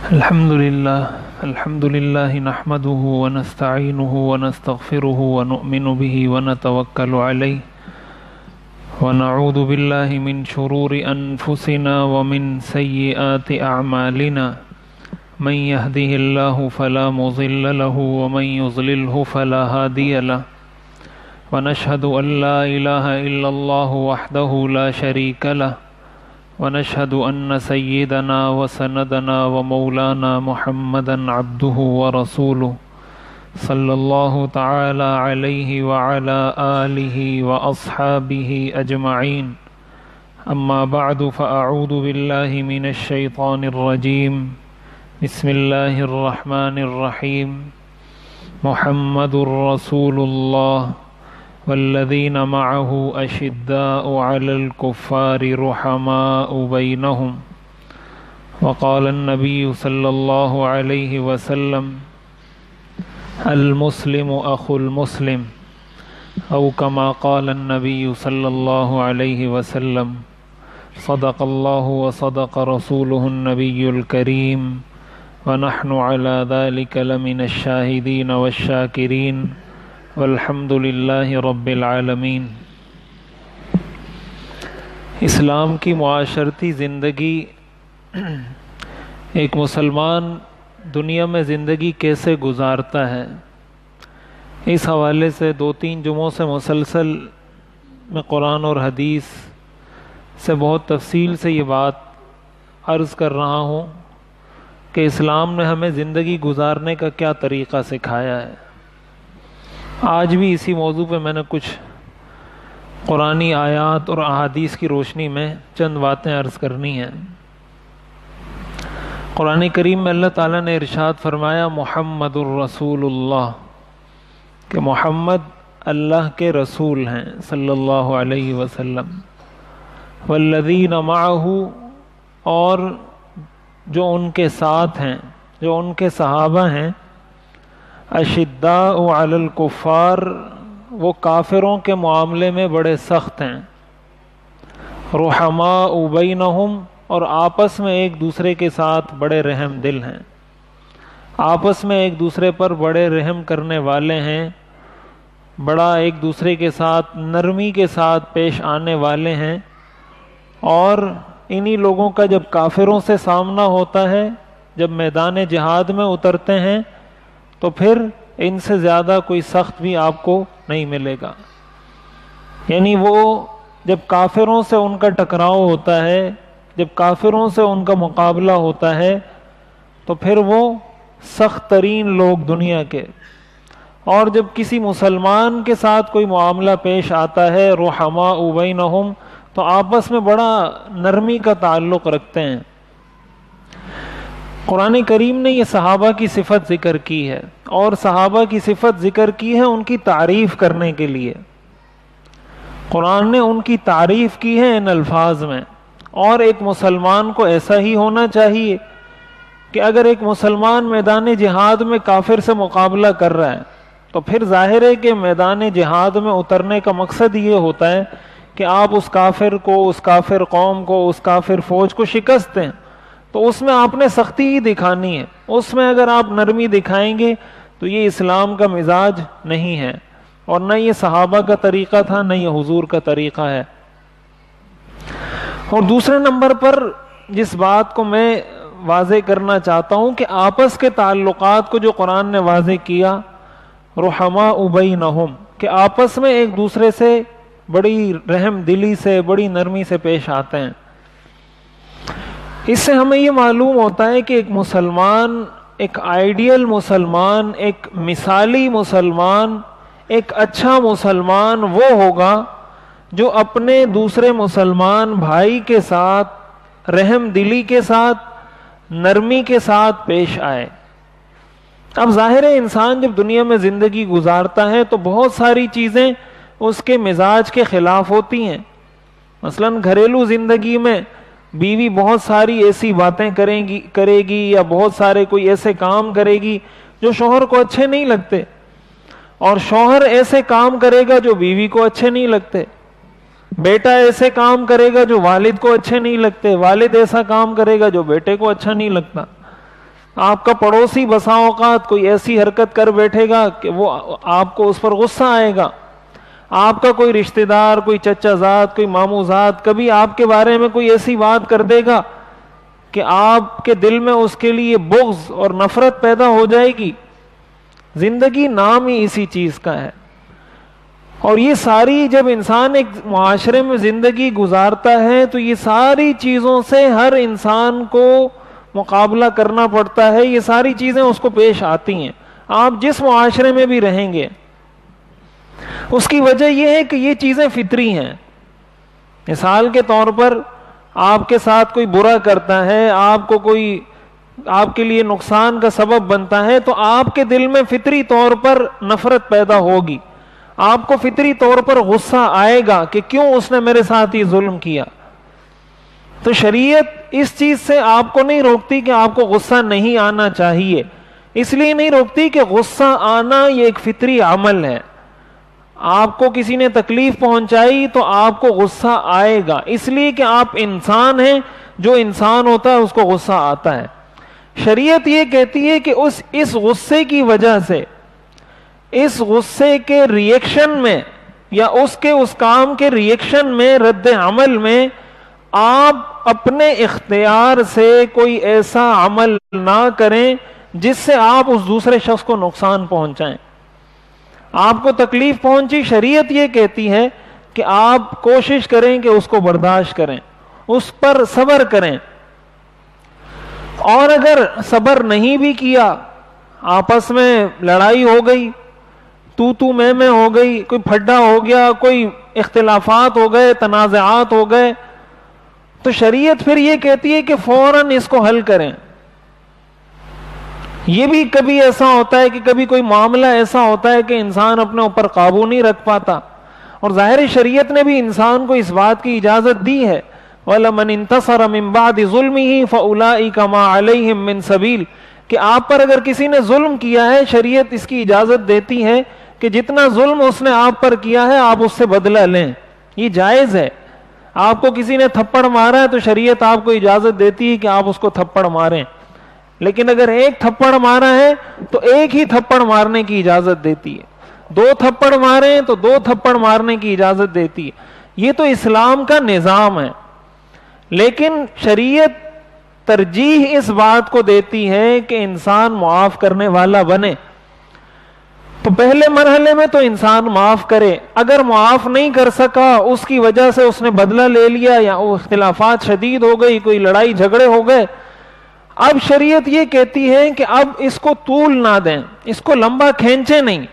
الحمد لله نحمده ونستعينه ونستغفره ونؤمن به ونتوكل عليه ونعوذ بالله من شرور أنفسنا ومن سيئات أعمالنا من يهده الله فلا مضل له ومن يضلله فلا هادي له ونشهد أن لا إله إلا الله وحده لا شريك له ونشهد أن سيدنا وسندنا ومولانا محمدا عبده ورسوله صلى الله تعالى عليه وعلى آله وأصحابه أجمعين أما بعد فأعوذ بالله من الشيطان الرجيم بسم الله الرحمن الرحيم محمد رسول الله والذين معه أشداء على الكفار رحماء بينهم وقال النبي صلى الله عليه وسلم المسلم أخو المسلم أو كما قال النبي صلى الله عليه وسلم صدق الله وصدق رسوله النبي الكريم ونحن على ذلك لمن الشاهدين والشاكرين والحمد للہ رب العالمین۔ اسلام کی معاشرتی زندگی، ایک مسلمان دنیا میں زندگی کیسے گزارتا ہے، اس حوالے سے 2-3 جمعوں سے مسلسل میں قرآن اور حدیث سے بہت تفصیل سے یہ بات عرض کر رہا ہوں کہ اسلام نے ہمیں زندگی گزارنے کا کیا طریقہ سکھایا ہے۔ آج بھی اسی موضوع پہ میں نے کچھ قرآنی آیات اور احادیث کی روشنی میں چند باتیں عرض کرنی ہیں۔ قرآن کریم میں اللہ تعالیٰ نے ارشاد فرمایا محمد الرسول اللہ، کہ محمد اللہ کے رسول ہیں صلی اللہ علیہ وسلم، والذین معہ، اور جو ان کے ساتھ ہیں، جو ان کے صحابہ ہیں، اشداء علی الکفار، وہ کافروں کے معاملے میں بڑے سخت ہیں، رحماء بینہم، اور آپس میں ایک دوسرے کے ساتھ بڑے رحم دل ہیں، آپس میں ایک دوسرے پر بڑے رحم کرنے والے ہیں، بڑا ایک دوسرے کے ساتھ نرمی کے ساتھ پیش آنے والے ہیں۔ اور انہی لوگوں کا جب کافروں سے سامنا ہوتا ہے، جب میدان جہاد میں اترتے ہیں، تو پھر ان سے زیادہ کوئی سخت بھی آپ کو نہیں ملے گا۔ یعنی وہ جب کافروں سے ان کا ٹکراؤ ہوتا ہے، جب کافروں سے ان کا مقابلہ ہوتا ہے، تو پھر وہ سخت ترین لوگ دنیا کے، اور جب کسی مسلمان کے ساتھ کوئی معاملہ پیش آتا ہے، رحماء بینہم، تو آپس میں بڑا نرمی کا تعلق رکھتے ہیں۔ قرآن کریم نے یہ صحابہ کی صفت ذکر کی ہے، اور صحابہ کی صفت ذکر کی ہے ان کی تعریف کرنے کے لیے۔ قرآن نے ان کی تعریف کی ہے ان الفاظ میں، اور ایک مسلمان کو ایسا ہی ہونا چاہیے کہ اگر ایک مسلمان میدان جہاد میں کافر سے مقابلہ کر رہا ہے، تو پھر ظاہر ہے کہ میدان جہاد میں اترنے کا مقصد یہ ہوتا ہے کہ آپ اس کافر کو، اس کافر قوم کو، اس کافر فوج کو شکست دیں۔ تو اس میں آپ نے سختی ہی دکھانی ہے، اس میں اگر آپ نرمی دکھائیں گے تو یہ اسلام کا مزاج نہیں ہے، اور نہ یہ صحابہ کا طریقہ تھا، نہ یہ حضور کا طریقہ ہے۔ اور دوسرے نمبر پر جس بات کو میں واضح کرنا چاہتا ہوں کہ آپس کے تعلقات کو جو قرآن نے واضح کیا، رحماء بینہم، کہ آپس میں ایک دوسرے سے بڑی رحم دلی سے، بڑی نرمی سے پیش آتے ہیں۔ اس سے ہمیں یہ معلوم ہوتا ہے کہ ایک مسلمان، ایک آئیڈیل مسلمان، ایک مثالی مسلمان، ایک اچھا مسلمان وہ ہوگا جو اپنے دوسرے مسلمان بھائی کے ساتھ رحم دلی کے ساتھ، نرمی کے ساتھ پیش آئے۔ اب ظاہر ہے انسان جب دنیا میں زندگی گزارتا ہے تو بہت ساری چیزیں اس کے مزاج کے خلاف ہوتی ہیں۔ مثلا گھریلو زندگی میں بیوی بہت ساری ایسی باتیں کرے گی یا بہت سارے کوئی ایسے کام کرے گی جو شوہر کو اچھے نہیں لگتے، اور شوہر ایسے کام کرے گا جو بیوی کو اچھے نہیں لگتے، بیٹا ایسے کام کرے گا جو والد کو اچھے نہیں لگتے، والد ایسا کام کرے گا جو بیٹے کو اچھا نہیں لگتا۔ آپ کا پڑوسی بسا اوقات کوئی ایسی حرکت کر بیٹھے گا کہ وہ آپ کو اس پر غصہ آئے گا. آپ کا کوئی رشتہ دار، کوئی چچا زاد، کوئی ماموں زاد کبھی آپ کے بارے میں کوئی ایسی بات کر دے گا کہ آپ کے دل میں اس کے لیے بغض اور نفرت پیدا ہو جائے گی. زندگی نام ہی اسی چیز کا ہے. اور یہ ساری، جب انسان ایک معاشرے میں زندگی گزارتا ہے تو یہ ساری چیزوں سے ہر انسان کو مقابلہ کرنا پڑتا ہے. یہ ساری چیزیں اس کو پیش آتی ہیں. آپ جس معاشرے میں بھی رہیں گے، اس کی وجہ یہ ہے کہ یہ چیزیں فطری ہیں. مثال کے طور پر آپ کے ساتھ کوئی برا کرتا ہے، آپ کو کوئی آپ کے لیے نقصان کا سبب بنتا ہے، تو آپ کے دل میں فطری طور پر نفرت پیدا ہوگی. آپ کو فطری طور پر غصہ آئے گا کہ کیوں اس نے میرے ساتھ یہ ظلم کیا. تو شریعت اس چیز سے آپ کو نہیں روکتی کہ آپ کو غصہ نہیں آنا چاہیے. اس لیے نہیں روکتی کہ غصہ آنا یہ ایک فطری عمل ہے. آپ کو کسی نے تکلیف پہنچائی تو آپ کو غصہ آئے گا، اس لیے کہ آپ انسان ہیں. جو انسان ہوتا ہے اس کو غصہ آتا ہے. شریعت یہ کہتی ہے کہ اس غصے کی وجہ سے، اس غصے کے ریئیکشن میں یا اس کام کے ریئیکشن میں، رد عمل میں، آپ اپنے اختیار سے کوئی ایسا عمل نہ کریں جس سے آپ اس دوسرے شخص کو نقصان پہنچائیں. آپ کو تکلیف پہنچی، شریعت یہ کہتی ہے کہ آپ کوشش کریں کہ اس کو برداشت کریں، اس پر صبر کریں. اور اگر صبر نہیں بھی کیا، آپس میں لڑائی ہو گئی، تو میں ہو گئی، کوئی پھڈا ہو گیا، کوئی اختلافات ہو گئے، تنازعات ہو گئے، تو شریعت پھر یہ کہتی ہے کہ فوراً اس کو حل کریں. یہ بھی کبھی ایسا ہوتا ہے کہ کبھی کوئی معاملہ ایسا ہوتا ہے کہ انسان اپنے اوپر قابو نہیں رکھ پاتا، اور ظاہر شریعت نے بھی انسان کو اس بات کی اجازت دی ہے، وَلَمَنِ انتصر من بعد ظلمه فَأُولَئِكَ مَا عَلَيْهِم مِّن سَبِيلٍ، کہ آپ پر اگر کسی نے ظلم کیا ہے، شریعت اس کی اجازت دیتی ہے کہ جتنا ظلم اس نے آپ پر کیا ہے آپ اس سے بدلہ لیں. یہ جائز ہے. آپ کو کسی نے تھپڑ مارا ہے تو شریعت آپ کو اجازت دیتی ہے کہ آپ اس کو تھپڑ ماریں. لیکن اگر ایک تھپڑ مارا ہے تو ایک ہی تھپڑ مارنے کی اجازت دیتی ہے. 2 تھپڑ ماریں تو 2 تھپڑ مارنے کی اجازت دیتی ہے. یہ تو اسلام کا نظام ہے. لیکن شریعت ترجیح اس بات کو دیتی ہے کہ انسان معاف کرنے والا بنے. تو پہلے مرحلے میں تو انسان معاف کرے. اگر معاف نہیں کر سکا، اس کی وجہ سے اس نے بدلہ لے لیا یا وہ اختلافات شدید ہو گئی، کوئی لڑائی جھگڑے ہو گئے، اب شریعت یہ کہتی ہے کہ اب اس کو طول نہ دیں، اس کو لمبا کھینچے نہیں.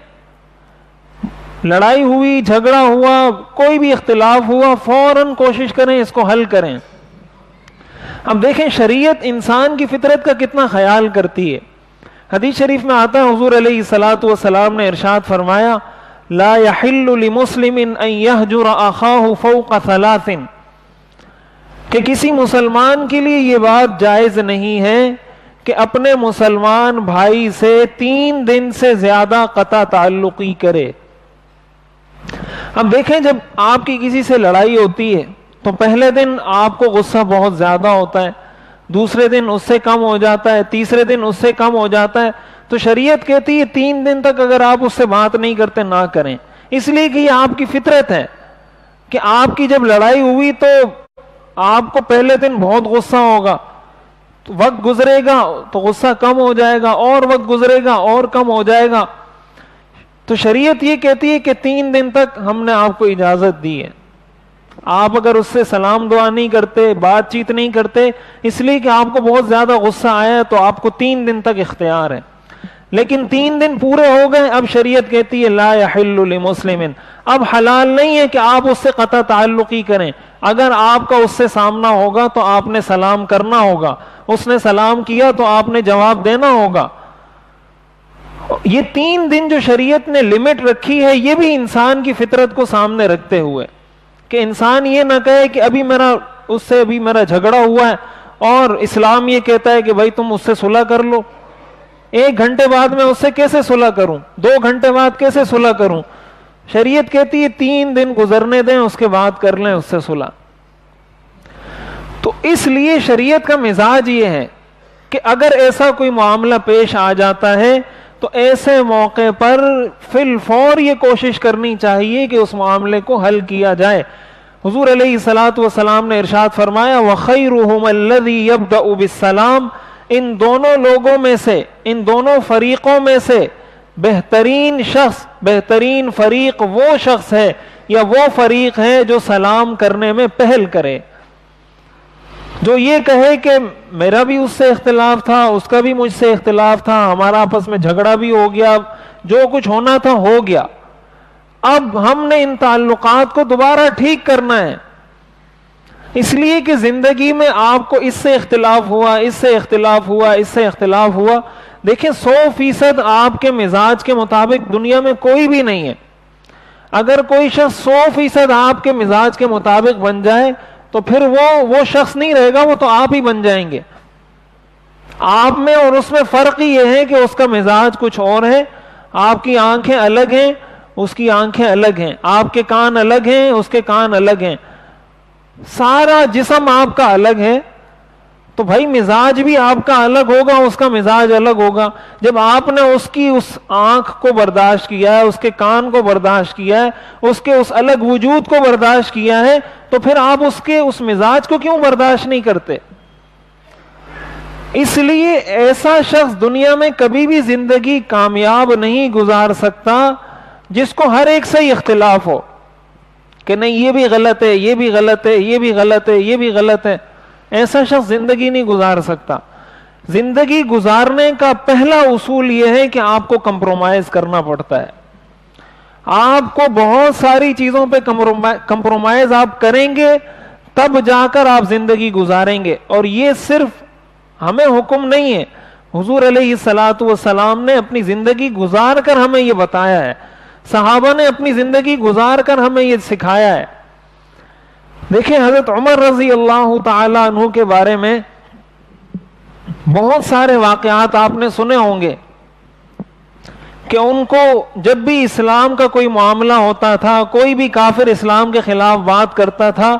لڑائی ہوئی، جھگڑا ہوا، کوئی بھی اختلاف ہوا، فوراً کوشش کریں اس کو حل کریں. اب دیکھیں شریعت انسان کی فطرت کا کتنا خیال کرتی ہے. حدیث شریف میں آتا ہے، حضور علیہ الصلوۃ والسلام نے ارشاد فرمایا، لا يحل لمسلم ان يهجر اخاه فوق 3، کہ کسی مسلمان کے لیے یہ بات جائز نہیں ہے کہ اپنے مسلمان بھائی سے 3 دن سے زیادہ قطع تعلقی کرے. اب دیکھیں جب آپ کی کسی سے لڑائی ہوتی ہے تو پہلے دن آپ کو غصہ بہت زیادہ ہوتا ہے، دوسرے دن اس سے کم ہو جاتا ہے، تیسرے دن اس سے کم ہو جاتا ہے. تو شریعت کہتی ہے 3 دن تک اگر آپ اس سے بات نہیں کرتے نہ کریں، اس لیے کہ یہ آپ کی فطرت ہے کہ آپ کی جب لڑائی ہوئی تو آپ کو پہلے دن بہت غصہ ہوگا، تو وقت گزرے گا تو غصہ کم ہو جائے گا، اور وقت گزرے گا اور کم ہو جائے گا. تو شریعت یہ کہتی ہے کہ 3 دن تک ہم نے آپ کو اجازت دی ہے. آپ اگر اس سے سلام دعا نہیں کرتے، بات چیت نہیں کرتے، اس لیے کہ آپ کو بہت زیادہ غصہ آیا ہے، تو آپ کو 3 دن تک اختیار ہے. لیکن 3 دن پورے ہو گئے، اب شریعت کہتی ہے لا يحل لمسلم، اب حلال نہیں ہے کہ آپ اس سے قطع تعلقی کریں. اگر آپ کا اس سے سامنا ہوگا تو آپ نے سلام کرنا ہوگا، اس نے سلام کیا تو آپ نے جواب دینا ہوگا. یہ 3 دن جو شریعت نے لمٹ رکھی ہے، یہ بھی انسان کی فطرت کو سامنے رکھتے ہوئے کہ انسان یہ نہ کہے کہ اس سے ابھی میرا جھگڑا ہوا ہے اور اسلام یہ کہتا ہے کہ بھائی تم اس سے صلح کر لو. 1 گھنٹے بعد میں اس سے کیسے صلح کروں؟ 2 گھنٹے بعد کیسے صلح کروں؟ شریعت کہتی ہے 3 دن گزرنے دیں، اس کے بعد کر لیں اس سے صلح. تو اس لیے شریعت کا مزاج یہ ہے کہ اگر ایسا کوئی معاملہ پیش آ جاتا ہے تو ایسے موقع پر فی الفور یہ کوشش کرنی چاہیے کہ اس معاملے کو حل کیا جائے. حضور علیہ الصلوۃ والسلام نے ارشاد فرمایا وَخَيْرُهُمَ الَّذِي يَبْدَأُ بِالسَّلَامِ، ان دونوں لوگوں میں سے، ان دونوں فریقوں میں سے بہترین شخص، بہترین فریق وہ شخص ہے یا وہ فریق ہے جو سلام کرنے میں پہل کرے، جو یہ کہے کہ میرا بھی اس سے اختلاف تھا، اس کا بھی مجھ سے اختلاف تھا، ہمارا آپس میں جھگڑا بھی ہو گیا، جو کچھ ہونا تھا ہو گیا، اب ہم نے ان تعلقات کو دوبارہ ٹھیک کرنا ہے. اس لیے کہ زندگی میں آپ کو اس سے اختلاف ہوا، اس سے اختلاف ہوا، اس سے اختلاف ہوا. دیکھیں 100% آپ کے مزاج کے مطابق دنیا میں کوئی بھی نہیں ہے. اگر کوئی شخص 100% آپ کے مزاج کے مطابق بن جائے تو پھر وہ شخص نہیں رہے گا، وہ تو آپ ہی بن جائیں گے. آپ میں اور اس میں فرق ہی یہ ہے کہ اس کا مزاج کچھ اور ہے، آپ کی آنکھیں الگ ہیں، اس کی آنکھیں الگ ہیں، آپ کے کان الگ ہیں، اس کے کان الگ ہیں، سارا جسم آپ کا الگ ہے، تو بھائی مزاج بھی آپ کا الگ ہوگا، اس کا مزاج الگ ہوگا. جب آپ نے اس کی اس آنکھ کو برداشت کیا ہے، اس کے کان کو برداشت کیا ہے، اس کے اس الگ وجود کو برداشت کیا ہے، تو پھر آپ اس کے اس مزاج کو کیوں برداشت نہیں کرتے؟ اس لیے ایسا شخص دنیا میں کبھی بھی زندگی کامیاب نہیں گزار سکتا جس کو ہر ایک سے ہی اختلاف ہو کہ نہیں یہ بھی غلط ہے، یہ بھی غلط ہے، یہ بھی غلط ہے، یہ بھی غلط ہے. ایسا شخص زندگی نہیں گزار سکتا. زندگی گزارنے کا پہلا اصول یہ ہے کہ آپ کو کمپرومائز کرنا پڑتا ہے. آپ کو بہت ساری چیزوں پہ کمپرومائز آپ کریں گے تب جا کر آپ زندگی گزاریں گے. اور یہ صرف ہمیں حکم نہیں ہے، حضور علیہ الصلوۃ والسلام نے اپنی زندگی گزار کر ہمیں یہ بتایا ہے، صحابہ نے اپنی زندگی گزار کر ہمیں یہ سکھایا ہے. دیکھیں حضرت عمر رضی اللہ تعالی عنہ کے بارے میں بہت سارے واقعات آپ نے سنے ہوں گے کہ ان کو جب بھی اسلام کا کوئی معاملہ ہوتا تھا، کوئی بھی کافر اسلام کے خلاف بات کرتا تھا،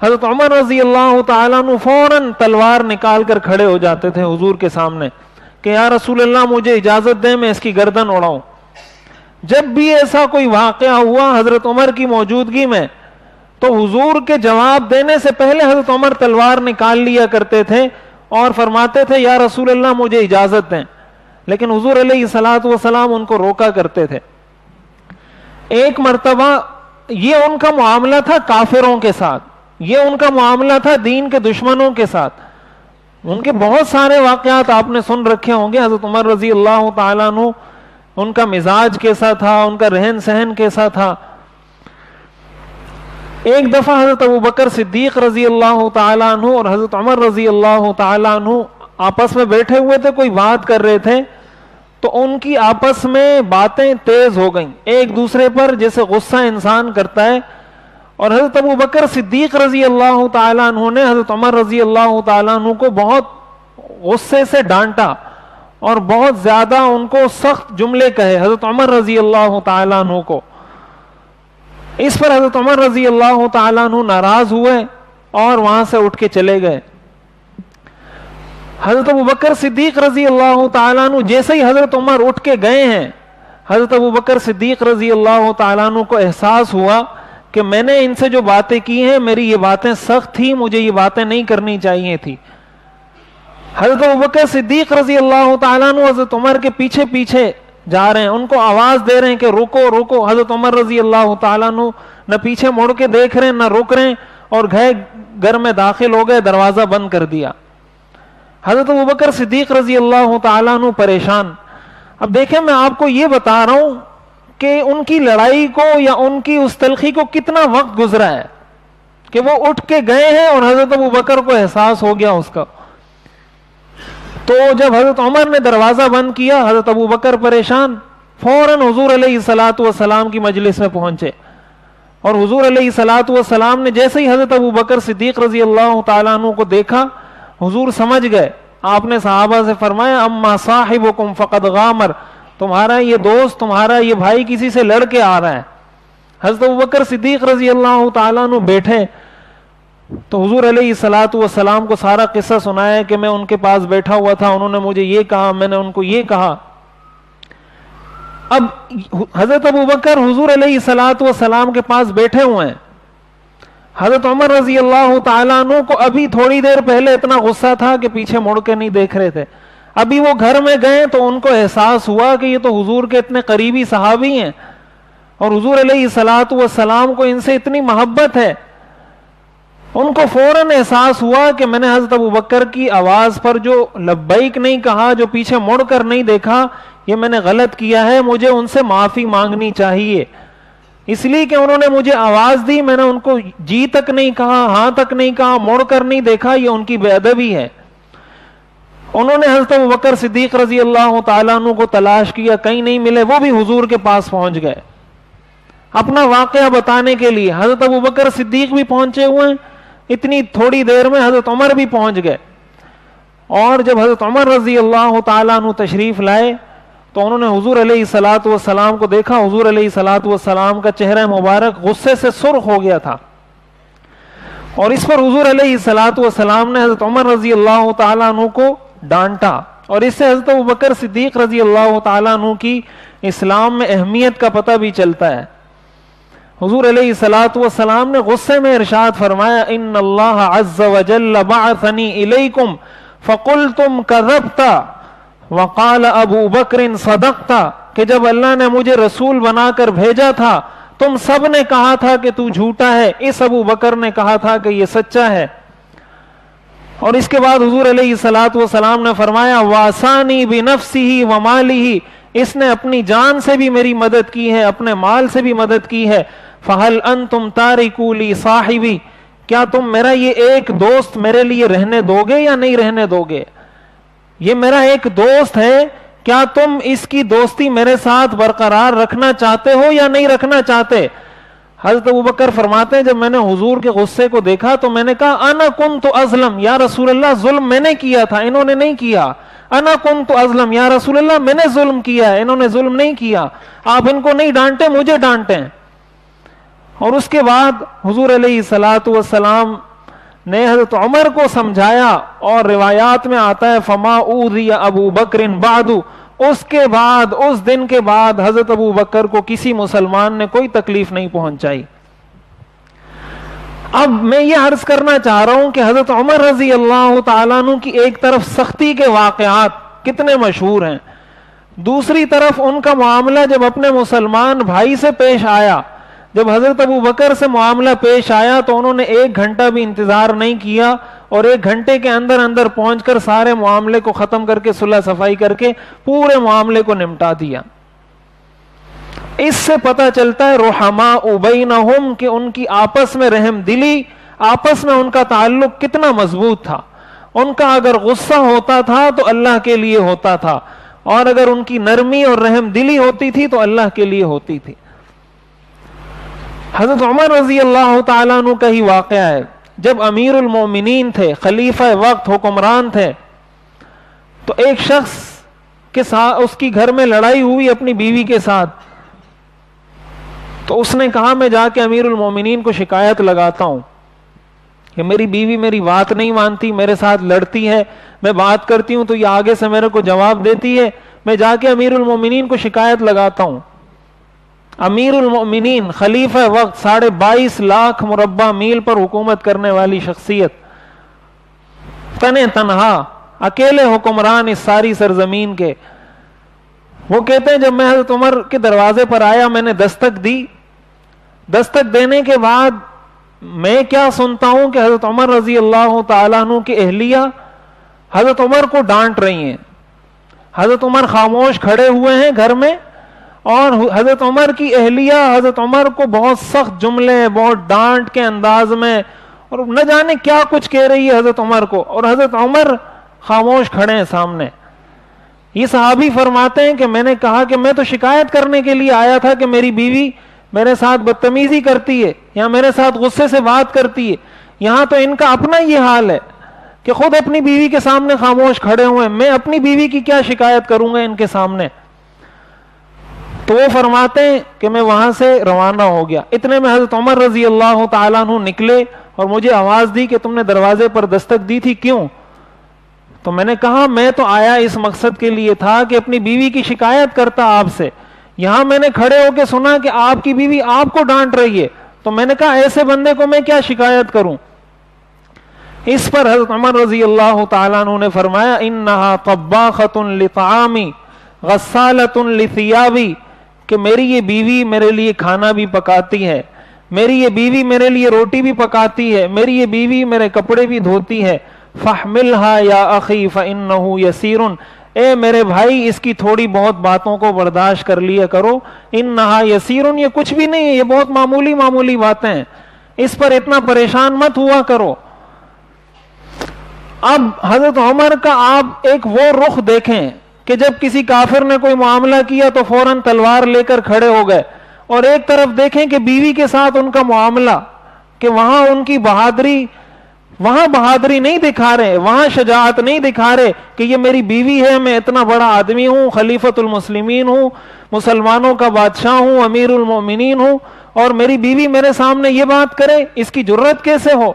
حضرت عمر رضی اللہ تعالیٰ عنہ فوراً تلوار نکال کر کھڑے ہو جاتے تھے حضور کے سامنے کہ یا رسول اللہ مجھے اجازت دیں میں اس کی گردن اڑاؤں. جب بھی ایسا کوئی واقعہ ہوا حضرت عمر کی موجودگی میں تو حضور کے جواب دینے سے پہلے حضرت عمر تلوار نکال لیا کرتے تھے اور فرماتے تھے یا رسول اللہ مجھے اجازت دیں، لیکن حضور علیہ الصلوۃ والسلام ان کو روکا کرتے تھے. ایک مرتبہ یہ ان کا معاملہ تھا کافروں کے ساتھ، یہ ان کا معاملہ تھا دین کے دشمنوں کے ساتھ. ان کے بہت سارے واقعات آپ نے سن رکھے ہوں گے. حضرت عمر رضی اللہ تعالیٰ عنہ ان کا مزاج کیسا تھا، ان کا رہن سہن کیسا تھا. ایک دفعہ حضرت ابوبکر صدیق رضی اللہ تعالیٰ عنہ اور حضرت عمر رضی اللہ تعالیٰ عنہ آپس میں بیٹھے ہوئے تھے، کوئی بات کر رہے تھے تو ان کی آپس میں باتیں تیز ہو گئیں ایک دوسرے پر، جیسے غصہ انسان کرتا ہے. اور حضرت ابوبکر صدیق رضی اللہ تعالیٰ عنہ نے حضرت عمر رضی اللہ تعالیٰ عنہ کو بہت غصے سے ڈانٹا اور بہت زیادہ ان کو سخت جملے کہے حضرت عمر رضی اللہ تعالیٰ عنہ کو. اس پر حضرت عمر رضی اللہ تعالیٰ عنہ ناراض ہوئے اور وہاں سے اٹھ کے چلے گئے. حضرت ابوبکر صدیق رضی اللہ تعالیٰ عنہ جیسے ہی حضرت عمر اٹھ کے گئے ہیں، حضرت ابوبکر صدیق رضی اللہ تعالیٰ عنہ کو احساس ہوا کہ میں نے ان سے جو باتیں کی ہیں میری یہ باتیں سخت تھی، مجھے یہ باتیں نہیں کرنی چاہیے تھی. حضرت ابوبکر صدیق رضی اللہ تعالیٰ عنہ حضرت عمر کے پیچھے پیچھے جا رہے ہیں، ان کو آواز دے رہے ہیں کہ رکو رکو. حضرت عمر رضی اللہ تعالیٰ عنہ نہ پیچھے مڑ کے دیکھ رہے ہیں نہ رک رہے ہیں اور گھر میں داخل ہو گئے، دروازہ بند کر دیا. حضرت ابوبکر صدیق رضی اللہ تعالیٰ عنہ پریشان. اب دیکھیں میں آپ کو یہ بتا رہا ہوں کہ ان کی لڑائی کو یا ان کی اس تلخی کو کتنا وقت گزرا ہے کہ وہ اٹھ کے گئے ہیں اور حضرت ابوبکر کو احساس ہو گیا اس کا. تو جب حضرت عمر نے دروازہ بند کیا، حضرت ابوبکر پریشان فوراً حضور علیہ الصلوۃ والسلام کی مجلس میں پہنچے. اور حضور علیہ الصلوۃ والسلام نے جیسے ہی حضرت ابوبکر صدیق رضی اللہ تعالیٰ عنہ کو دیکھا، حضور سمجھ گئے. آپ نے صحابہ سے فرمایا اما صاحبکم فقد غامر، تمہارا یہ دوست، تمہارا یہ بھائی کسی سے لڑ کے آ رہا ہے. حضرت ابوبکر صدیق رضی اللہ تعالیٰ عنہ بیٹھے. تو حضور علیہ الصلوۃ والسلام کو سارا قصہ سنایا کہ میں ان کے پاس بیٹھا ہوا تھا، انہوں نے مجھے یہ کہا، میں نے ان کو یہ کہا. اب حضرت ابوبکر حضور علیہ الصلوۃ والسلام کے پاس بیٹھے ہوئے ہیں. حضرت عمر رضی اللہ تعالیٰ عنہ کو ابھی تھوڑی دیر پہلے اتنا غصہ تھا کہ پیچھے مڑ کے نہیں دیکھ رہے تھے. ابھی وہ گھر میں گئے تو ان کو احساس ہوا کہ یہ تو حضور کے اتنے قریبی صحابی ہیں اور حضور علیہ الصلوۃ والسلام کو ان سے اتنی محبت ہے. ان کو فوراً احساس ہوا کہ میں نے حضرت ابوبکر کی آواز پر جو لبیک نہیں کہا، جو پیچھے مڑ کر نہیں دیکھا، یہ میں نے غلط کیا ہے، مجھے ان سے معافی مانگنی چاہیے. اس لیے کہ انہوں نے مجھے آواز دی، میں نے ان کو جی تک نہیں کہا، ہاں تک نہیں کہا، مڑ کر نہیں دیکھا، یہ ان کی بے ادبی ہے. انہوں نے حضرت ابوبکر صدیق رضی اللہ تعالیٰ عنہ کو تلاش کیا، کہیں نہیں ملے. وہ بھی حضور کے پاس پہنچ گئے اپنا واقعہ بتانے کے لیے. حضرت ابوبکر صدیق بھی پہنچے ہوئے ہیں، اتنی تھوڑی دیر میں حضرت عمر بھی پہنچ گئے. اور جب حضرت عمر رضی اللہ تعالیٰ عنہ تشریف لائے تو انہوں نے حضور علیہ الصلوۃ والسلام کو دیکھا. حضور علیہ الصلوۃ والسلام کا چہرہ مبارک غصے سے سرخ ہو گیا تھا، اور اس پر حضور علیہ الصلوۃ والسلام نے حضرت عمر رضی اللہ تعالیٰ عنہ کو ڈانٹا. اور اس سے حضرت ابوبکر صدیق رضی اللہ تعالیٰ عنہ کی اسلام میں اہمیت کا پتہ بھی چلتا ہے. حضور علیہ الصلوۃ والسلام نے غصے میں ارشاد فرمایا، ان اللہ عز وجل بعثنی الیکم فقلتم کذبت وقال ابو بکر صدقت، کہ جب اللہ نے مجھے رسول بنا کر بھیجا تھا تم سب نے کہا تھا کہ تو جھوٹا ہے، اس ابو بکر نے کہا تھا کہ یہ سچا ہے. اور اس کے بعد حضور علیہ الصلوۃ والسلام نے فرمایا، واسانی بنفسہ ومالہ، اس نے اپنی جان سے بھی میری مدد کی ہے، اپنے مال سے بھی مدد کی ہے. فہل انتم تارکو لی صاحبی، کیا تم میرا یہ ایک دوست میرے لیے رہنے دو گے یا نہیں رہنے دو گے؟ یہ میرا ایک دوست ہے، کیا تم اس کی دوستی میرے ساتھ برقرار رکھنا چاہتے ہو یا نہیں رکھنا چاہتے؟ حضرت ابوبکر فرماتے ہیں، جب میں نے حضور کے غصے کو دیکھا تو میں نے کہا، انا کنت ازلم یا رسول اللہ، ظلم میں نے کیا تھا، انہوں نے نہیں کیا. انا کنت ازلم یا رسول اللہ، میں نے ظلم کیا ہے، انہوں نے ظلم نہیں کیا. آپ ان کو نہیں ڈانٹے، مجھے ڈانٹیں. اور اس کے بعد حضور علیہ الصلوۃ والسلام نے حضرت عمر کو سمجھایا، اور روایات میں آتا ہے فما اوذی ابو بکر بعد، اس کے بعد، اس دن کے بعد حضرت ابو بکر کو کسی مسلمان نے کوئی تکلیف نہیں پہنچائی. اب میں یہ عرض کرنا چاہ رہا ہوں کہ حضرت عمر رضی اللہ تعالیٰ عنہ کی ایک طرف سختی کے واقعات کتنے مشہور ہیں، دوسری طرف ان کا معاملہ جب اپنے مسلمان بھائی سے پیش آیا، جب حضرت ابو بکر سے معاملہ پیش آیا تو انہوں نے 1 گھنٹہ بھی انتظار نہیں کیا، اور 1 گھنٹے کے اندر اندر پہنچ کر سارے معاملے کو ختم کر کے صلح صفائی کر کے پورے معاملے کو نمٹا دیا. اس سے پتہ چلتا ہے رحماء بینہم، کہ ان کی آپس میں رحم دلی، آپس میں ان کا تعلق کتنا مضبوط تھا. ان کا اگر غصہ ہوتا تھا تو اللہ کے لیے ہوتا تھا، اور اگر ان کی نرمی اور رحم دلی ہوتی تھی تو اللہ کے لیے ہوتی تھی. حضرت عمر رضی اللہ تعالیٰ عنہ کا ہی واقعہ ہے. جب امیر المومنین تھے، خلیفہ وقت، حکمران تھے، تو ایک شخص کے ساتھ اس کی گھر میں لڑائی ہوئی اپنی بیوی کے ساتھ. تو اس نے کہا میں جا کے امیر المومنین کو شکایت لگاتا ہوں کہ میری بیوی میری بات نہیں مانتی، میرے ساتھ لڑتی ہے، میں بات کرتی ہوں تو یہ آگے سے میرے کو جواب دیتی ہے، میں جا کے امیر المومنین کو شکایت لگاتا ہوں. امیر المؤمنین، خلیفہ وقت، 22.5 لاکھ مربع میل پر حکومت کرنے والی شخصیت، تنہا تنہا اکیلے حکمران اس ساری سرزمین کے. وہ کہتے ہیں جب میں حضرت عمر کے دروازے پر آیا، میں نے دستک دی. دستک دینے کے بعد میں کیا سنتا ہوں کہ حضرت عمر رضی اللہ تعالیٰ عنہ کی اہلیہ حضرت عمر کو ڈانٹ رہی ہیں. حضرت عمر خاموش کھڑے ہوئے ہیں گھر میں، اور حضرت عمر کی اہلیہ حضرت عمر کو بہت سخت جملے، بہت ڈانٹ کے انداز میں، اور نہ جانے کیا کچھ کہہ رہی ہے حضرت عمر کو، اور حضرت عمر خاموش کھڑے ہیں سامنے. یہ صحابی فرماتے ہیں کہ میں نے کہا کہ میں تو شکایت کرنے کے لیے آیا تھا کہ میری بیوی میرے ساتھ بدتمیزی کرتی ہے یا میرے ساتھ غصے سے بات کرتی ہے. یہاں تو ان کا اپنا یہ حال ہے کہ خود اپنی بیوی کے سامنے خاموش کھڑے ہوئے ہیں، میں اپنی بیوی کی کیا شکایت کروں گا ان کے سامنے. تو وہ فرماتے ہیں کہ میں وہاں سے روانہ ہو گیا. اتنے میں حضرت عمر رضی اللہ تعالیٰ عنہ نکلے اور مجھے آواز دی کہ تم نے دروازے پر دستک دی تھی، کیوں؟ تو میں نے کہا میں تو آیا اس مقصد کے لیے تھا کہ اپنی بیوی کی شکایت کرتا آپ سے، یہاں میں نے کھڑے ہو کے سنا کہ آپ کی بیوی آپ کو ڈانٹ رہی ہے، تو میں نے کہا ایسے بندے کو میں کیا شکایت کروں؟ اس پر حضرت عمر رضی اللہ تعالیٰ عنہ نے فرمایا انہا طباخۃ لطعامی غسالۃ لثیابی، کہ میری یہ بیوی میرے لیے کھانا بھی پکاتی ہے، میری یہ بیوی میرے لیے روٹی بھی پکاتی ہے، میری یہ بیوی میرے کپڑے بھی دھوتی ہے، فاحملھا یا اخی فانہ یسیر، اے میرے بھائی اس کی تھوڑی بہت باتوں کو برداشت کر لیا کرو، انہا یسیر، یہ کچھ بھی نہیں ہے، یہ بہت معمولی معمولی باتیں ہیں، اس پر اتنا پریشان مت ہوا کرو۔ اب حضرت عمر کا آپ ایک وہ رخ دیکھیں کہ جب کسی کافر نے کوئی معاملہ کیا تو فوراً تلوار لے کر کھڑے ہو گئے، اور ایک طرف دیکھیں کہ بیوی کے ساتھ ان کا معاملہ، کہ وہاں ان کی بہادری، وہاں بہادری نہیں دکھا رہے، وہاں شجاعت نہیں دکھا رہے کہ یہ میری بیوی ہے، میں اتنا بڑا آدمی ہوں، خلیفۃ المسلمین ہوں، مسلمانوں کا بادشاہ ہوں، امیر المومنین ہوں، اور میری بیوی میرے سامنے یہ بات کرے، اس کی جرت کیسے ہو؟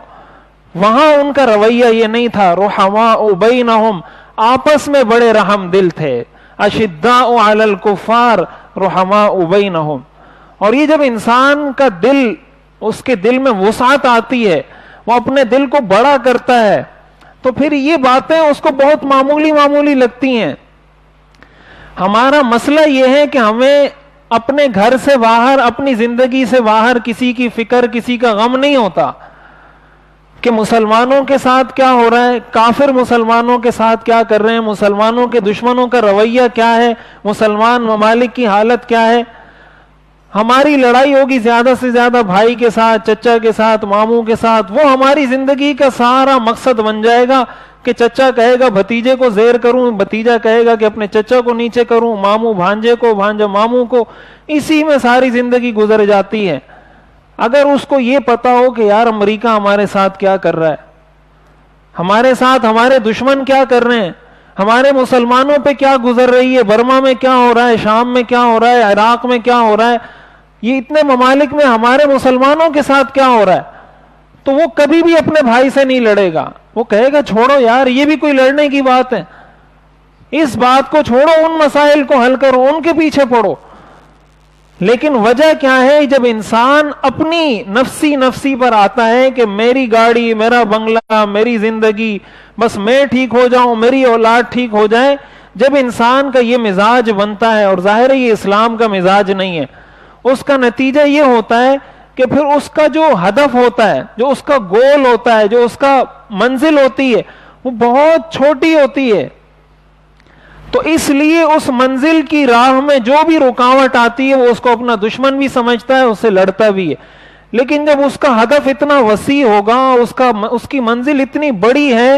وہاں ان کا رویہ یہ نہیں تھا۔ رحماء بینہم، آپس میں بڑے رحم دل تھے، اشداء علی الکفار رحماء بینہم۔ اور یہ جب انسان کا دل، اس کے دل میں وسعت آتی ہے، وہ اپنے دل کو بڑا کرتا ہے، تو پھر یہ باتیں اس کو بہت معمولی معمولی لگتی ہیں۔ ہمارا مسئلہ یہ ہے کہ ہمیں اپنے گھر سے باہر، اپنی زندگی سے باہر کسی کی فکر، کسی کا غم نہیں ہوتا کہ مسلمانوں کے ساتھ کیا ہو رہا ہے، کافر مسلمانوں کے ساتھ کیا کر رہے ہیں، مسلمانوں کے دشمنوں کا رویہ کیا ہے، مسلمان ممالک کی حالت کیا ہے۔ ہماری لڑائی ہوگی زیادہ سے زیادہ بھائی کے ساتھ، چچا کے ساتھ، ماموں کے ساتھ، وہ ہماری زندگی کا سارا مقصد بن جائے گا کہ چچا کہے گا بھتیجے کو زیر کروں، بھتیجا کہے گا کہ اپنے چچا کو نیچے کروں، ماموں بھانجے کو، بھانجا ماموں کو، اسی میں ساری زندگی گزر جاتی ہے۔ اگر اس کو یہ پتا ہو کہ یار امریکہ ہمارے ساتھ کیا کر رہا ہے، ہمارے ساتھ ہمارے دشمن کیا کر رہے ہیں، ہمارے مسلمانوں پہ کیا گزر رہی ہے، برما میں کیا ہو رہا ہے، شام میں کیا ہو رہا ہے، عراق میں کیا ہو رہا ہے، یہ اتنے ممالک میں ہمارے مسلمانوں کے ساتھ کیا ہو رہا ہے، تو وہ کبھی بھی اپنے بھائی سے نہیں لڑے گا، وہ کہے گا چھوڑو یار یہ بھی کوئی لڑنے کی بات ہے، اس بات کو چھوڑو، ان مسائل کو حل کرو، ان کے پیچھے پڑو۔ لیکن وجہ کیا ہے؟ جب انسان اپنی نفسی پر آتا ہے کہ میری گاڑی، میرا بنگلہ، میری زندگی، بس میں ٹھیک ہو جاؤں، میری اولاد ٹھیک ہو جائے، جب انسان کا یہ مزاج بنتا ہے، اور ظاہر ہے یہ اسلام کا مزاج نہیں ہے، اس کا نتیجہ یہ ہوتا ہے کہ پھر اس کا جو ہدف ہوتا ہے، جو اس کا گول ہوتا ہے، جو اس کا منزل ہوتی ہے، وہ بہت چھوٹی ہوتی ہے۔ تو اس لیے اس منزل کی راہ میں جو بھی رکاوٹ آتی ہے وہ اس کو اپنا دشمن بھی سمجھتا ہے، اس سے لڑتا بھی ہے۔ لیکن جب اس کا ہدف اتنا وسیع ہوگا، اس کی منزل اتنی بڑی ہے،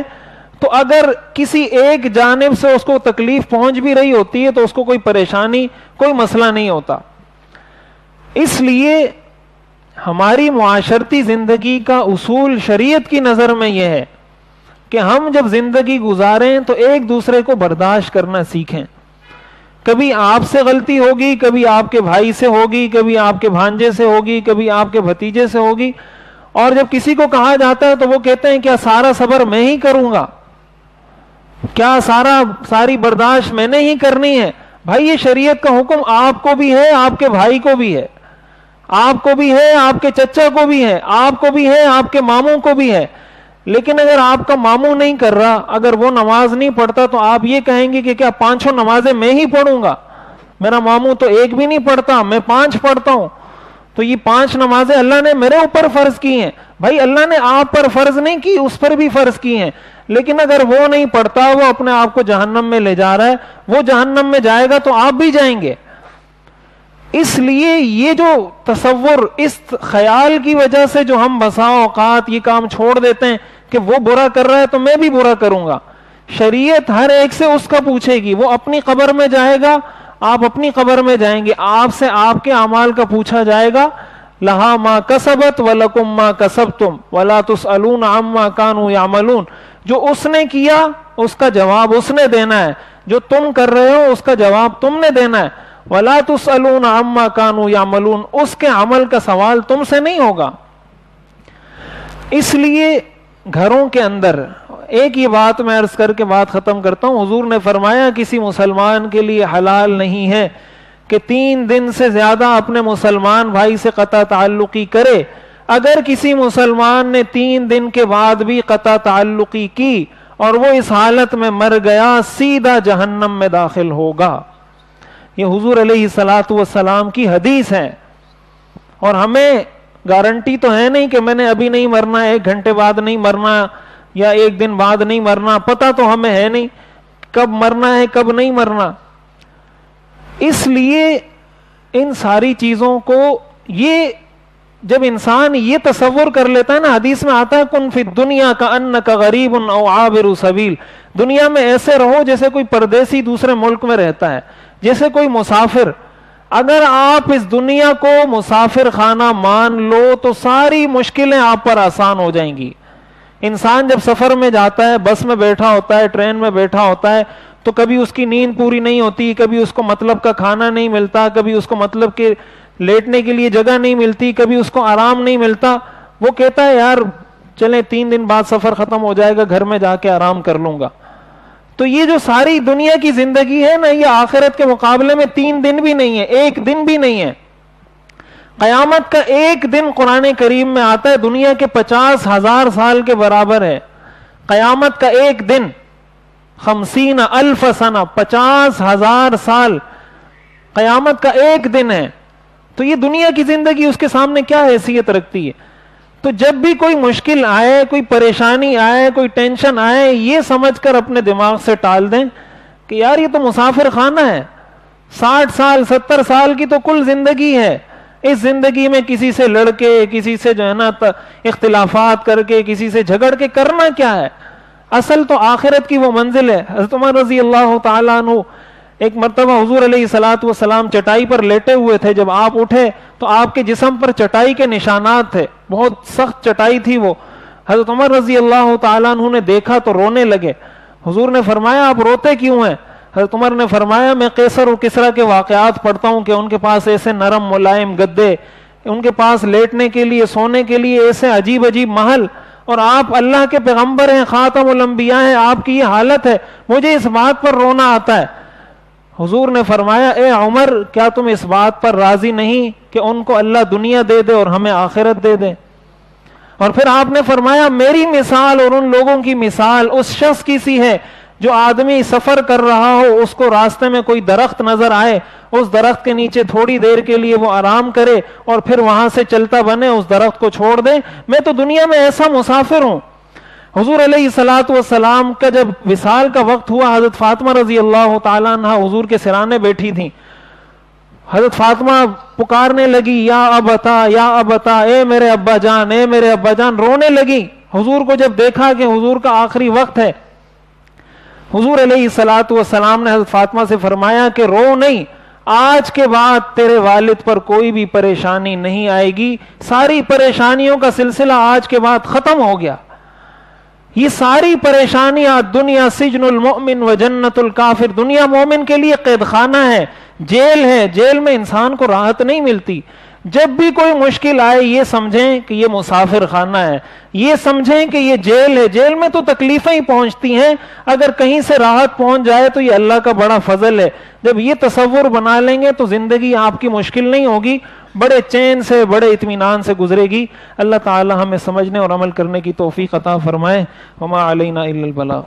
تو اگر کسی ایک جانب سے اس کو تکلیف پہنچ بھی رہی ہوتی ہے تو اس کو کوئی پریشانی، کوئی مسئلہ نہیں ہوتا۔ اس لیے ہماری معاشرتی زندگی کا اصول شریعت کی نظر میں یہ ہے کہ ہم جب زندگی گزاریں تو ایک دوسرے کو برداشت کرنا سیکھیں۔ کبھی آپ سے غلطی ہوگی، کبھی آپ کے بھائی سے ہوگی، کبھی آپ کے بھانجے سے ہوگی، کبھی آپ کے بھتیجے سے ہوگی، اور جب کسی کو کہا جاتا ہے تو وہ کہتے ہیں کیا سارا صبر میں ہی کروں گا، کیا ساری برداشت میں نے ہی کرنی ہے؟ بھائی یہ شریعت کا حکم آپ کو بھی ہے، آپ کے بھائی کو بھی ہے، آپ کو بھی ہے، آپ کے چچا کو بھی ہے، آپ کو بھی ہے، آپ کے ماموں کو بھی ہے۔ لیکن اگر آپ کا ماموں نہیں کر رہا، اگر وہ نماز نہیں پڑھتا، تو آپ یہ کہیں گے کہ کیا 5 نمازیں میں ہی پڑھوں گا؟ میرا ماموں تو ایک بھی نہیں پڑھتا، میں 5 پڑھتا ہوں، تو یہ 5 نمازیں اللہ نے میرے اوپر فرض کی ہیں۔ بھائی اللہ نے آپ پر فرض نہیں کی، اس پر بھی فرض کی ہیں، لیکن اگر وہ نہیں پڑھتا، وہ اپنے آپ کو جہنم میں لے جا رہا ہے، وہ جہنم میں جائے گا تو آپ بھی جائیں گے۔ اس لیے یہ جو تصور، اس خیال کی وجہ سے جو ہم بسا اوقات یہ کام چھوڑ دیتے ہیں کہ وہ برا کر رہا ہے تو میں بھی برا کروں گا، شریعت ہر ایک سے اس کا پوچھے گی، وہ اپنی قبر میں جائے گا، آپ اپنی قبر میں جائیں گے، آپ سے آپ کے اعمال کا پوچھا جائے گا۔ لہا ما کسبت ولکم ما کسبتم ولا تسألون عما كانوا يعملون، جو اس نے کیا اس کا جواب اس نے دینا ہے، جو تم کر رہے ہو اس کا جواب تم نے دینا ہے۔ ولا تسألون عما كانوا يعملون، اس کے عمل کا سوال تم سے نہیں ہوگا۔ اس لیے گھروں کے اندر ایک یہ بات میں عرض کر کے بات ختم کرتا ہوں. حضور نے فرمایا کسی مسلمان کے لیے حلال نہیں ہے کہ 3 دن سے زیادہ اپنے مسلمان بھائی سے قطع تعلقی کرے. اگر کسی مسلمان نے 3 دن کے بعد بھی قطع تعلقی کی اور وہ اس حالت میں مر گیا, سیدھا جہنم میں داخل ہوگا. یہ حضور علیہ الصلوۃ والسلام کی حدیث ہے. اور ہمیں گارنٹی تو ہے نہیں کہ میں نے ابھی نہیں مرنا, 1 گھنٹے بعد نہیں مرنا یا 1 دن بعد نہیں مرنا, پتہ تو ہمیں ہے نہیں کب مرنا ہے کب نہیں مرنا. اس لیے ان ساری چیزوں کو یہ جب انسان یہ تصور کر لیتا ہے نا, حدیث میں آتا ہے کن فی الدنیا کأنک غریب او عابر سبیل, دنیا میں ایسے رہو جیسے کوئی پردیسی دوسرے ملک میں رہتا ہے, جیسے کوئی مسافر. اگر آپ اس دنیا کو مسافر خانہ مان لو تو ساری مشکلیں آپ پر آسان ہو جائیں گی. انسان جب سفر میں جاتا ہے, بس میں بیٹھا ہوتا ہے, ٹرین میں بیٹھا ہوتا ہے, تو کبھی اس کی نیند پوری نہیں ہوتی, کبھی اس کو مطلب کا کھانا نہیں ملتا, کبھی اس کو مطلب کہ لیٹنے کے لیے جگہ نہیں ملتی, کبھی اس کو آرام نہیں ملتا. وہ کہتا ہے یار چلیں 3 دن بعد سفر ختم ہو جائے گا, گھر میں جا کے آرام کر لوں گا. تو یہ جو ساری دنیا کی زندگی ہے نا, یہ آخرت کے مقابلے میں 3 دن بھی نہیں ہے, 1 دن بھی نہیں ہے. قیامت کا 1 دن قرآن کریم میں آتا ہے دنیا کے 50,000 سال کے برابر ہے. قیامت کا 1 دن 50,000 سنہ, 50,000 سال قیامت کا 1 دن ہے. تو یہ دنیا کی زندگی اس کے سامنے کیا حیثیت رکھتی ہے. تو جب بھی کوئی مشکل آئے, کوئی پریشانی آئے, کوئی ٹینشن آئے, یہ سمجھ کر اپنے دماغ سے ٹال دیں کہ یار یہ تو مسافر خانہ ہے, 60 سال 70 سال کی تو کل زندگی ہے. اس زندگی میں کسی سے لڑ کے, کسی سے جو ہے نا اختلافات کر کے, کسی سے جھگڑ کے کرنا کیا ہے. اصل تو آخرت کی وہ منزل ہے. حضرت عمر رضی اللہ تعالیٰ عنہ ایک مرتبہ حضور علیہ الصلوۃ والسلام چٹائی پر لیٹے ہوئے تھے. جب آپ اٹھے تو آپ کے جسم پر چٹائی کے نشانات تھے, بہت سخت چٹائی تھی وہ. حضرت عمر رضی اللہ تعالیٰ عنہ نے دیکھا تو رونے لگے. حضور نے فرمایا آپ روتے کیوں ہیں؟ حضرت عمر نے فرمایا میں قیصر و کسریٰ کے واقعات پڑھتا ہوں کہ ان کے پاس ایسے نرم ملائم گدے, ان کے پاس لیٹنے کے لیے سونے کے لیے ایسے عجیب عجیب محل, اور آپ اللہ کے پیغمبر ہیں, خاتم الانبیاء ہیں, آپ کی یہ حالت ہے, مجھے اس بات پر رونا آتا ہے. حضور نے فرمایا اے عمر کیا تم اس بات پر راضی نہیں کہ ان کو اللہ دنیا دے دے اور ہمیں آخرت دے دے؟ اور پھر آپ نے فرمایا میری مثال اور ان لوگوں کی مثال اس شخص کی سی ہے جو آدمی سفر کر رہا ہو, اس کو راستے میں کوئی درخت نظر آئے, اس درخت کے نیچے تھوڑی دیر کے لیے وہ آرام کرے اور پھر وہاں سے چلتا بنے, اس درخت کو چھوڑ دے. میں تو دنیا میں ایسا مسافر ہوں. حضور علیہ الصلوۃ والسلام کا جب وصال کا وقت ہوا, حضرت فاطمہ رضی اللہ تعالیٰ عنہ حضور کے سرانے بیٹھی تھیں. حضرت فاطمہ پکارنے لگی یا ابتا یا ابتا, اے میرے ابا جان, اے میرے ابا جان, رونے لگی. حضور کو جب دیکھا کہ حضور کا آخری وقت ہے, حضور علیہ الصلوۃ والسلام نے حضرت فاطمہ سے فرمایا کہ رو نہیں, آج کے بعد تیرے والد پر کوئی بھی پریشانی نہیں آئے گی, ساری پریشانیوں کا سلسلہ آج کے بعد ختم ہو گیا. یہ ساری پریشانیاں, دنیا سجن المؤمن و جنت الکافر, دنیا مومن کے لیے قید خانہ ہے, جیل ہے, جیل میں انسان کو راحت نہیں ملتی. جب بھی کوئی مشکل آئے یہ سمجھیں کہ یہ مسافر خانہ ہے, یہ سمجھیں کہ یہ جیل ہے. جیل میں تو تکلیفیں ہی پہنچتی ہیں, اگر کہیں سے راحت پہنچ جائے تو یہ اللہ کا بڑا فضل ہے. جب یہ تصور بنا لیں گے تو زندگی آپ کی مشکل نہیں ہوگی, بڑے چین سے بڑے اطمینان سے گزرے گی. اللہ تعالی ہمیں سمجھنے اور عمل کرنے کی توفیق عطا فرمائے. وما علینا الا البلاغ.